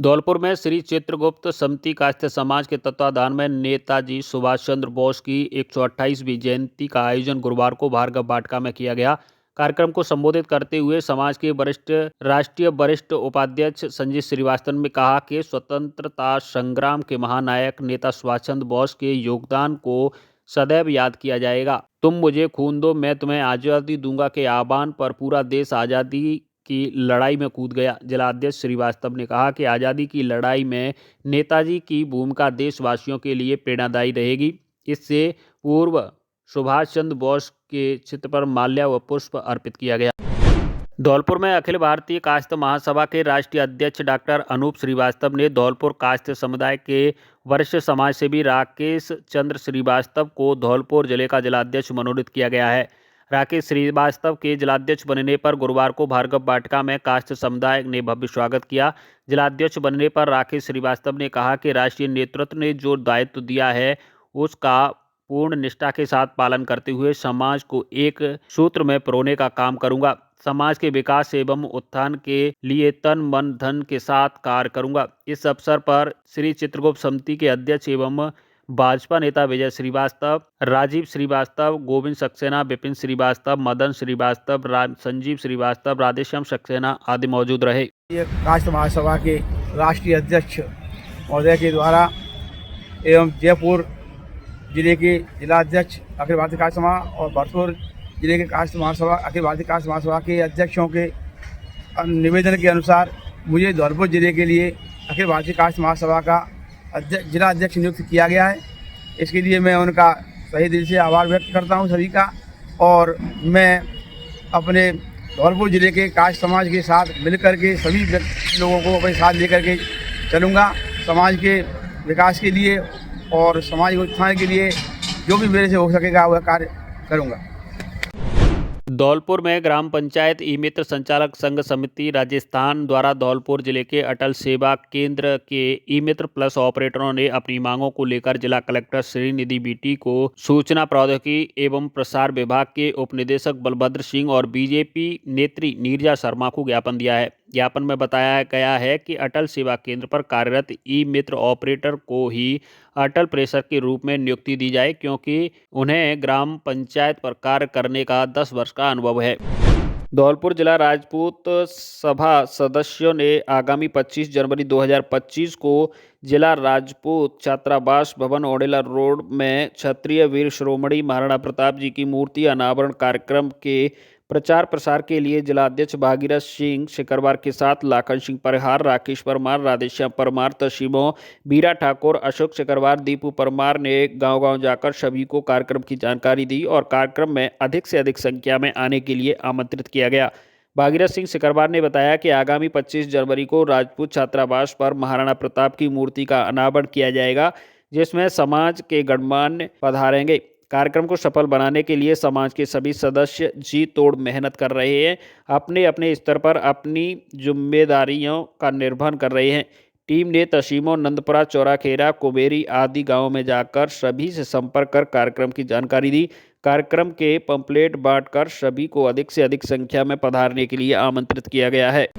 [SPEAKER 1] धौलपुर में श्री चित्रगुप्त समिति कायस्थ समाज के तत्वाधान में नेताजी सुभाष चंद्र बोस की 128वीं जयंती का आयोजन गुरुवार को भार्गव वाटिका में किया गया। कार्यक्रम को संबोधित करते हुए समाज के राष्ट्रीय वरिष्ठ उपाध्यक्ष संजीव श्रीवास्तव ने कहा कि स्वतंत्रता संग्राम के महानायक नेता सुभाष चंद्र बोस के योगदान को सदैव याद किया जाएगा। तुम मुझे खून दो मैं तुम्हें आज़ादी दूंगा के आह्वान पर पूरा देश आज़ादी की लड़ाई में कूद गया। जिलाध्यक्ष श्रीवास्तव ने कहा कि आज़ादी की लड़ाई में नेताजी की भूमिका देशवासियों के लिए प्रेरणादायी रहेगी। इससे पूर्व सुभाष चंद्र बोस के चित्र पर माल्या व पुष्प अर्पित किया गया। धौलपुर में अखिल भारतीय कायस्थ महासभा के राष्ट्रीय अध्यक्ष डॉक्टर अनूप श्रीवास्तव ने धौलपुर कायस्थ समुदाय के वरिष्ठ समाजसेवी राकेश चंद्र श्रीवास्तव को धौलपुर जिले का जिलाध्यक्ष मनोनीत किया गया है। राकेश श्रीवास्तव के जिलाध्यक्ष बनने पर गुरुवार को भार्गव वाटिका में कायस्थ समुदाय ने भव्य स्वागत किया। जिलाध्यक्ष बनने पर राकेश श्रीवास्तव ने कहा कि राष्ट्रीय नेतृत्व ने जो दायित्व दिया है उसका पूर्ण निष्ठा के साथ पालन करते हुए समाज को एक सूत्र में पिरोने का काम करूंगा। समाज के विकास एवं उत्थान के लिए तन मन धन के साथ कार्य करूंगा। इस अवसर पर श्री चित्रगुप्त समिति के अध्यक्ष एवं भाजपा नेता विजय श्रीवास्तव, राजीव श्रीवास्तव, गोविंद सक्सेना, विपिन श्रीवास्तव, मदन श्रीवास्तव, संजीव श्रीवास्तव, राधेश्याम सक्सेना आदि मौजूद रहे।
[SPEAKER 14] ये कायस्थ महासभा के राष्ट्रीय अध्यक्ष महोदय के द्वारा एवं जयपुर जिले के जिलाध्यक्ष अखिल भारतीय कायस्थ महासभा और भरतपुर जिले के कायस्थ महासभा अखिल भारतीय कायस्थ महासभा के अध्यक्षों के निवेदन के अनुसार मुझे धौलपुर जिले के लिए अखिल भारतीय कायस्थ महासभा का जिला अध्यक्ष नियुक्त किया गया है। इसके लिए मैं उनका सही दिल से आभार व्यक्त करता हूं सभी का, और मैं अपने धौलपुर जिले के कायस्थ समाज के साथ मिलकर के सभी लोगों को अपने साथ लेकर के चलूँगा। समाज के विकास के लिए और समाज के उत्थान के लिए जो भी मेरे से हो सकेगा वह कार्य करूँगा।
[SPEAKER 1] धौलपुर में ग्राम पंचायत ई मित्र संचालक संघ समिति राजस्थान द्वारा धौलपुर जिले के अटल सेवा केंद्र के ई मित्र प्लस ऑपरेटरों ने अपनी मांगों को लेकर जिला कलेक्टर श्रीनिधि बीटी को सूचना प्रौद्योगिकी एवं प्रसार विभाग के उपनिदेशक बलभद्र सिंह और बीजेपी नेत्री नीरजा शर्मा को ज्ञापन दिया है। ज्ञापन में बताया गया है कि अटल सेवा केंद्र पर कार्यरत ई मित्र ऑपरेटर को ही अटल प्रेषक के रूप में नियुक्ति दी जाए, क्योंकि उन्हें ग्राम पंचायत पर कार्य करने का 10 वर्ष का अनुभव है। धौलपुर जिला राजपूत सभा सदस्यों ने आगामी 25 जनवरी 2025 को जिला राजपूत छात्रावास भवन ओडेला रोड में क्षत्रिय वीर शिरोमणि महाराणा प्रताप जी की मूर्ति अनावरण कार्यक्रम के प्रचार प्रसार के लिए जिलाध्यक्ष भागीरथ सिंह सिकरवार के साथ लाखन सिंह परिहार, राकेश परमार, राधेश्याम परमार, तसीमो, बीरा ठाकुर, अशोक सिकरवार, दीपू परमार ने गांव-गांव जाकर सभी को कार्यक्रम की जानकारी दी और कार्यक्रम में अधिक से अधिक संख्या में आने के लिए आमंत्रित किया गया। भागीरथ सिंह सिकरवार ने बताया कि आगामी 25 जनवरी को राजपूत छात्रावास पर महाराणा प्रताप की मूर्ति का अनावरण किया जाएगा, जिसमें समाज के गणमान्य पधारेंगे। कार्यक्रम को सफल बनाने के लिए समाज के सभी सदस्य जी तोड़ मेहनत कर रहे हैं, अपने अपने स्तर पर अपनी जिम्मेदारियों का निर्वहन कर रहे हैं। टीम ने तसीमो, नंदपुरा, चौराखेरा, कुबेरी आदि गांवों में जाकर सभी से संपर्क कर कार्यक्रम की जानकारी दी। कार्यक्रम के पंपलेट बांटकर सभी को अधिक से अधिक संख्या में पधारने के लिए आमंत्रित किया गया है।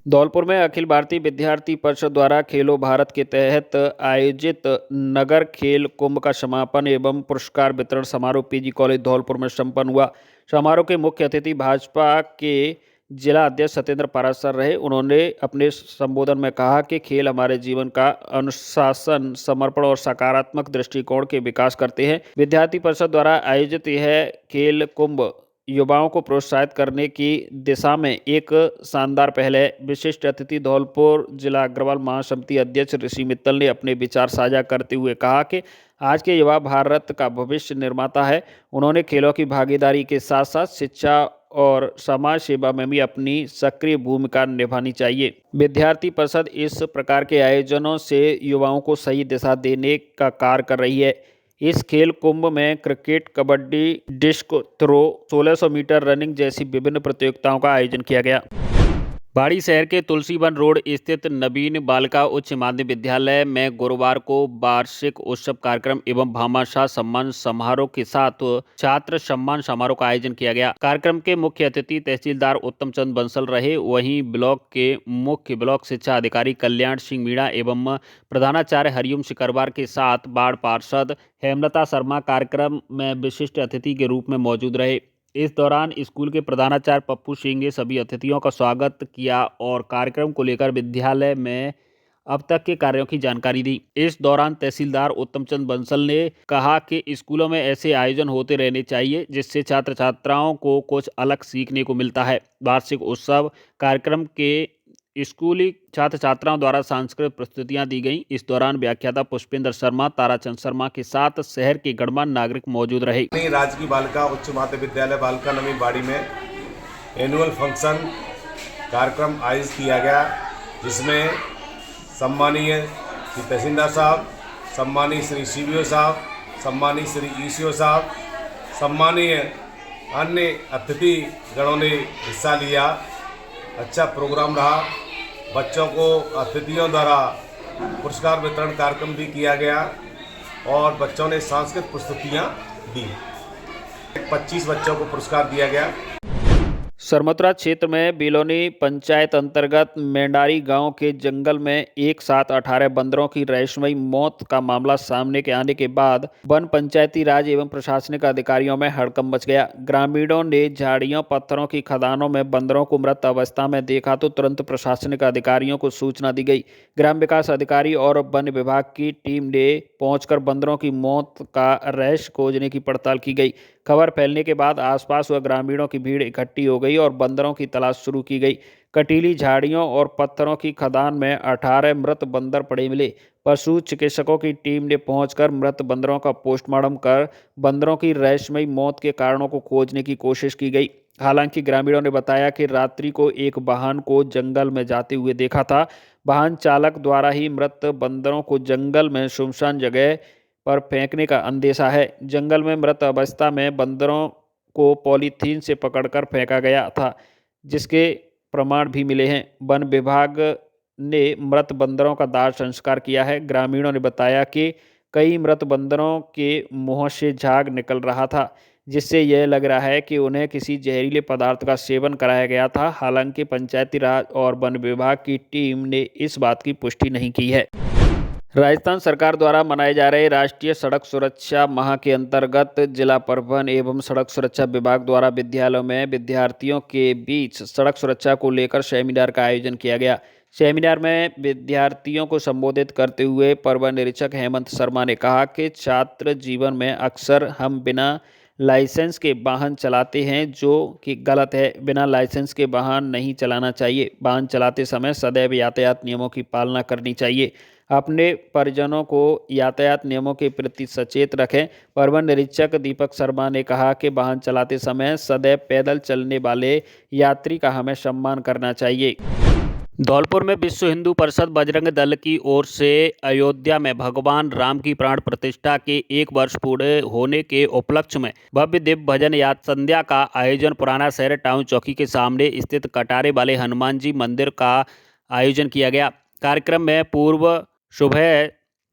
[SPEAKER 1] धौलपुर में अखिल भारतीय विद्यार्थी परिषद द्वारा खेलो भारत के तहत आयोजित नगर खेल कुंभ का समापन एवं पुरस्कार वितरण समारोह पीजी कॉलेज धौलपुर में संपन्न हुआ। समारोह के मुख्य अतिथि भाजपा के जिला अध्यक्ष सत्येंद्र पारासर रहे। उन्होंने अपने संबोधन में कहा कि खेल हमारे जीवन का अनुशासन, समर्पण और सकारात्मक दृष्टिकोण के विकास करते हैं। विद्यार्थी परिषद द्वारा आयोजित यह खेल कुंभ युवाओं को प्रोत्साहित करने की दिशा में एक शानदार पहल है। विशिष्ट अतिथि धौलपुर जिला अग्रवाल महासमिति अध्यक्ष ऋषि मित्तल ने अपने विचार साझा करते हुए कहा कि आज के युवा भारत का भविष्य निर्माता है। उन्होंने खेलों की भागीदारी के साथ साथ शिक्षा और समाज सेवा में भी अपनी सक्रिय भूमिका निभानी चाहिए। विद्यार्थी परिषद इस प्रकार के आयोजनों से युवाओं को सही दिशा देने का कार्य कर रही है। इस खेल कुंभ में cricket, kabaddi, disc throw, 1600 metre running जैसी विभिन्न प्रतियोगिताओं का आयोजन किया गया। बाड़ी शहर के तुलसीवन रोड स्थित नवीन बालिका उच्च माध्यमिक विद्यालय में गुरुवार को वार्षिक उत्सव कार्यक्रम एवं भामाशाह सम्मान समारोह के साथ छात्र सम्मान समारोह का आयोजन किया गया। कार्यक्रम के मुख्य अतिथि तहसीलदार उत्तम चंद बंसल रहे। वहीं ब्लॉक के मुख्य ब्लॉक शिक्षा अधिकारी कल्याण सिंह मीणा एवं प्रधानाचार्य हरिओम सिकरवार के साथ वार्ड पार्षद हेमलता शर्मा कार्यक्रम में विशिष्ट अतिथि के रूप में मौजूद रहे। इस दौरान स्कूल के प्रधानाचार्य पप्पू सिंह ने सभी अतिथियों का स्वागत किया और कार्यक्रम को लेकर विद्यालय में अब तक के कार्यों की जानकारी दी। इस दौरान तहसीलदार उत्तम चंद बंसल ने कहा कि स्कूलों में ऐसे आयोजन होते रहने चाहिए जिससे छात्र छात्राओं को कुछ अलग सीखने को मिलता है। वार्षिक उत्सव कार्यक्रम के स्कूली छात्र छात्राओं द्वारा सांस्कृतिक प्रस्तुतियां दी गईं। इस दौरान व्याख्याता पुष्पेंद्र शर्मा, ताराचंद शर्मा के साथ शहर के गणमान्य नागरिक मौजूद रहे।
[SPEAKER 15] राजकीय बालिका उच्च माध्यमिक विद्यालय बालिका नवीन बाड़ी में एनुअल फंक्शन कार्यक्रम आयोजित किया गया, जिसमें सम्मानीय श्री तहसीलदार साहब, सम्मानीय श्री CBO साहब, सम्मानीय श्री ECO साहब, सम्मानीय अन्य अतिथि गणों ने हिस्सा लिया। अच्छा प्रोग्राम रहा। बच्चों को अतिथियों द्वारा पुरस्कार वितरण कार्यक्रम भी किया गया और बच्चों ने सांस्कृतिक प्रस्तुतियाँ दी। 25 बच्चों को पुरस्कार दिया गया।
[SPEAKER 5] सरमथुरा क्षेत्र में बिलोनी पंचायत अंतर्गत मेंडारी गांव के जंगल में एक साथ 18 बंदरों की रहस्यमयी मौत का मामला सामने के आने के बाद वन पंचायती राज एवं प्रशासनिक अधिकारियों में हड़कंप मच गया। ग्रामीणों ने झाड़ियों पत्थरों की खदानों में बंदरों को मृत अवस्था में देखा तो तुरंत प्रशासनिक अधिकारियों को सूचना दी गई। ग्राम विकास अधिकारी और वन विभाग की टीम ने पहुंचकर बंदरों की मौत का रहस्य खोजने की पड़ताल की गई। खबर फैलने के बाद आसपास व ग्रामीणों की भीड़ इकट्ठी हो गई और बंदरों की तलाश शुरू की गई। कटीली झाड़ियों और पत्थरों की खदान में 18 मृत बंदर पड़े मिले। पशु चिकित्सकों की टीम ने पहुंचकर मृत बंदरों का पोस्टमार्टम कर बंदरों की रहस्यमयी मौत के कारणों को खोजने की कोशिश की गई। हालांकि ग्रामीणों ने बताया कि रात्रि को एक वाहन को जंगल में जाते हुए देखा था। वाहन चालक द्वारा ही मृत बंदरों को जंगल में सुनसान जगह पर फेंकने का अंदेशा है। जंगल में मृत अवस्था में बंदरों को पॉलीथीन से पकड़कर फेंका गया था, जिसके प्रमाण भी मिले हैं। वन विभाग ने मृत बंदरों का दाह संस्कार किया है। ग्रामीणों ने बताया कि कई मृत बंदरों के मुंह से झाग निकल रहा था, जिससे यह लग रहा है कि उन्हें किसी जहरीले पदार्थ का सेवन कराया गया था। हालांकि पंचायती राज और वन विभाग की टीम ने इस बात की पुष्टि नहीं की है। राजस्थान सरकार द्वारा मनाए जा रहे राष्ट्रीय सड़क सुरक्षा माह के अंतर्गत जिला परिवहन एवं सड़क सुरक्षा विभाग द्वारा विद्यालयों में विद्यार्थियों के बीच सड़क सुरक्षा को लेकर सेमिनार का आयोजन किया गया। सेमिनार में विद्यार्थियों को संबोधित करते हुए परिवहन निरीक्षक हेमंत शर्मा ने कहा कि छात्र जीवन में अक्सर हम बिना लाइसेंस के वाहन चलाते हैं, जो कि गलत है। बिना लाइसेंस के वाहन नहीं चलाना चाहिए। वाहन चलाते समय सदैव यातायात नियमों की पालना करनी चाहिए। अपने परिजनों को यातायात नियमों के प्रति सचेत रखें। परिवहन निरीक्षक दीपक शर्मा ने कहा कि वाहन चलाते समय सदैव पैदल चलने वाले यात्री का हमें सम्मान करना चाहिए। धौलपुर में विश्व हिंदू परिषद बजरंग दल की ओर से अयोध्या में भगवान राम की प्राण प्रतिष्ठा के 1 वर्ष पूरे होने के उपलक्ष्य में भव्य दिव्य भजन याद संध्या का आयोजन पुराना शहर टाउन चौकी के सामने स्थित कटारे वाले हनुमान जी मंदिर का आयोजन किया गया। कार्यक्रम में पूर्व सुबह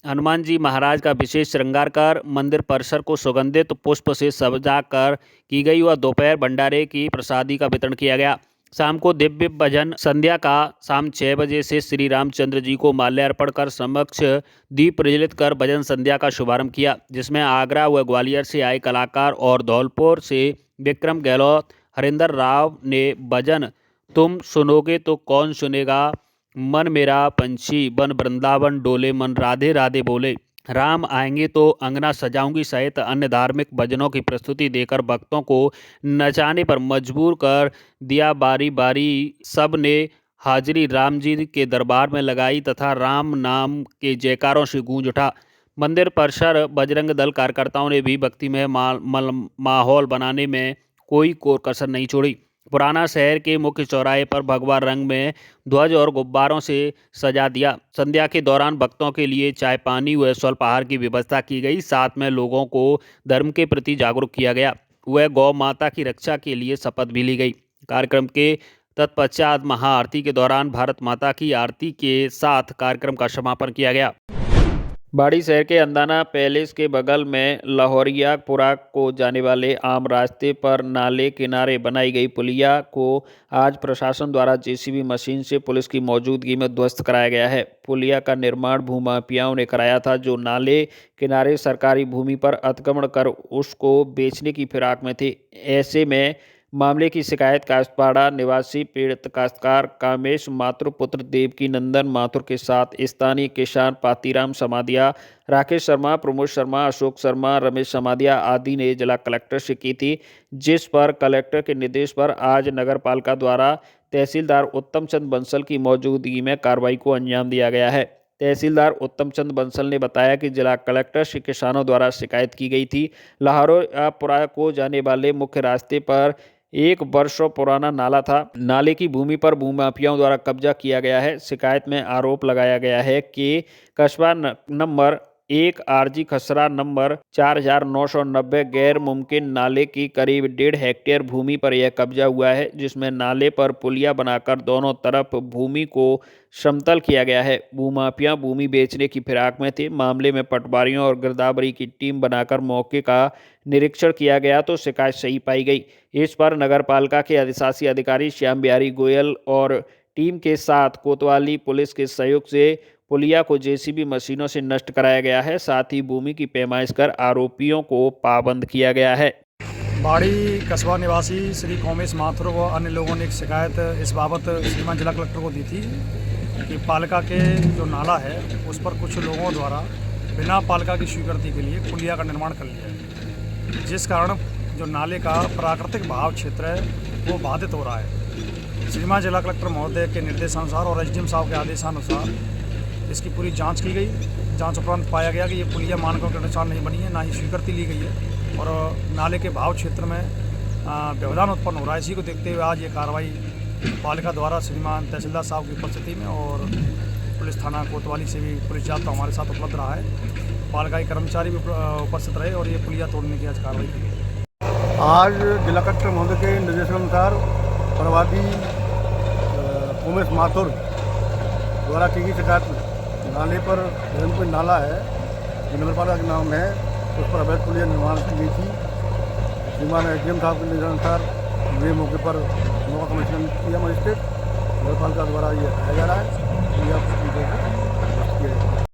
[SPEAKER 5] हनुमान जी महाराज का विशेष श्रृंगार कर मंदिर परिसर को सुगंधित पुष्प से सजाकर की गई व दोपहर भंडारे की प्रसादी का वितरण किया गया। शाम को दिव्य भजन संध्या का शाम 6 बजे से श्री रामचंद्र जी को माल्यार्पण कर समक्ष दीप प्रज्वलित कर भजन संध्या का शुभारंभ किया, जिसमें आगरा व ग्वालियर से आए कलाकार और धौलपुर से विक्रम गहलोत, हरिंदर राव ने भजन तुम सुनोगे तो कौन सुनेगा, मन मेरा पंछी बन वृंदावन डोले, मन राधे राधे बोले, राम आएंगे तो अंगना सजाऊंगी सहित अन्य धार्मिक भजनों की प्रस्तुति देकर भक्तों को नचाने पर मजबूर कर दिया। बारी बारी सब ने हाजिरी राम जी के दरबार में लगाई तथा राम नाम के जयकारों से गूंज उठा। मंदिर परिसर बजरंग दल कार्यकर्ताओं ने भी भक्तिमय माहौल बनाने में कोई कोर कसर नहीं छोड़ी। पुराना शहर के मुख्य चौराहे पर भगवा रंग में ध्वज और गुब्बारों से सजा दिया। संध्या के दौरान भक्तों के लिए चाय पानी व स्वल्पाहार की व्यवस्था की गई। साथ में लोगों को धर्म के प्रति जागरूक किया गया। वह गौ माता की रक्षा के लिए शपथ भी ली गई। कार्यक्रम के
[SPEAKER 1] तत्पश्चात महाआरती के दौरान भारत माता की आरती के साथ कार्यक्रम का समापन किया गया। बाड़ी शहर के अंदाना पैलेस के बगल में लाहौरियापुरा को जाने वाले आम रास्ते पर नाले किनारे बनाई गई पुलिया को आज प्रशासन द्वारा जेसीबी मशीन से पुलिस की मौजूदगी में ध्वस्त कराया गया है। पुलिया का निर्माण भूमाफियाओं ने कराया था, जो नाले किनारे सरकारी भूमि पर अतिक्रमण कर उसको बेचने की फिराक में थे। ऐसे में मामले की शिकायत कास्तपाड़ा निवासी पीड़ित काश्तकार कामेश माथुर पुत्र देवकी नंदन माथुर के साथ स्थानीय किसान पातीराम समादिया, राकेश शर्मा, प्रमोद शर्मा, अशोक शर्मा, रमेश समादिया आदि ने जिला कलेक्टर से की थी, जिस पर कलेक्टर के निर्देश पर आज नगर पालिका द्वारा तहसीलदार उत्तम चंद बंसल की मौजूदगी में कार्रवाई को अंजाम दिया गया है। तहसीलदार उत्तम चंद बंसल ने बताया कि जिला कलेक्टर से किसानों द्वारा शिकायत की गई थी। लाहौरियापुरा को जाने वाले मुख्य रास्ते पर एक वर्षों पुराना नाला था। नाले की भूमि पर भूमाफियाओं द्वारा कब्जा किया गया है। शिकायत में आरोप लगाया गया है कि कस्बा नंबर 1 आरजी खसरा नंबर 4990 गैर मुमकिन नाले की करीब 1.5 हेक्टेयर भूमि पर यह कब्जा हुआ है, जिसमें नाले पर पुलिया बनाकर दोनों तरफ भूमि को समतल किया गया है। भूमाफिया भूमि बेचने की फिराक में थे। मामले में पटवारियों और गिरदावरी की टीम बनाकर मौके का निरीक्षण किया गया तो शिकायत सही पाई गई। इस पर नगर पालिका के अधिशासी अधिकारी श्याम बिहारी गोयल और टीम के साथ कोतवाली पुलिस के सहयोग से पुलिया को जेसीबी मशीनों से नष्ट कराया गया है। साथ ही भूमि की पैमाइश कर आरोपियों को पाबंद किया गया है।
[SPEAKER 16] बाड़ी कस्बा निवासी श्री कौमेश माथुर व अन्य लोगों ने एक शिकायत इस बाबत श्रीमान जिला कलेक्टर को दी थी कि पालिका के जो नाला है उस पर कुछ लोगों द्वारा बिना पालिका की स्वीकृति के लिए पुलिया का निर्माण कर लिया है, जिस कारण जो नाले का प्राकृतिक बहाव क्षेत्र है वो बाधित हो रहा है। श्रीमान जिला कलेक्टर महोदय के निर्देशानुसार और एसडीएम साहब के आदेशानुसार इसकी पूरी जांच की गई। जांच उपरांत पाया गया कि ये पुलिया मानकों के अनुसार नहीं बनी है, ना ही स्वीकृति ली गई है और नाले के बहाव क्षेत्र में व्यवधान उत्पन्न हो रहा है। इसी को देखते हुए आज ये कार्रवाई पालिका द्वारा श्रीमान तहसीलदार साहब की उपस्थिति में और पुलिस थाना कोतवाली से भी पुलिस जाब्ता हमारे साथ उपलब्ध रहा है। पालिका के कर्मचारी भी उपस्थित रहे और ये पुलिया तोड़ने की आज कार्रवाई की गई।
[SPEAKER 17] आज जिला कलेक्टर महोदय के निर्देशानुसार प्रवादी कौमेश माथुर द्वारा की गई शिकायत नाले पर कोई नाला है जो नगर पालिका के नाम है, उस पर अवैध पुलिया निर्माण की गई थी। श्रीमान एसडीएम साहब के निर्देशानुसार वे मौके पर मौका कमीशन किया मजिस्ट्रेट नगर पालिका द्वारा ये हटाया जा रहा है।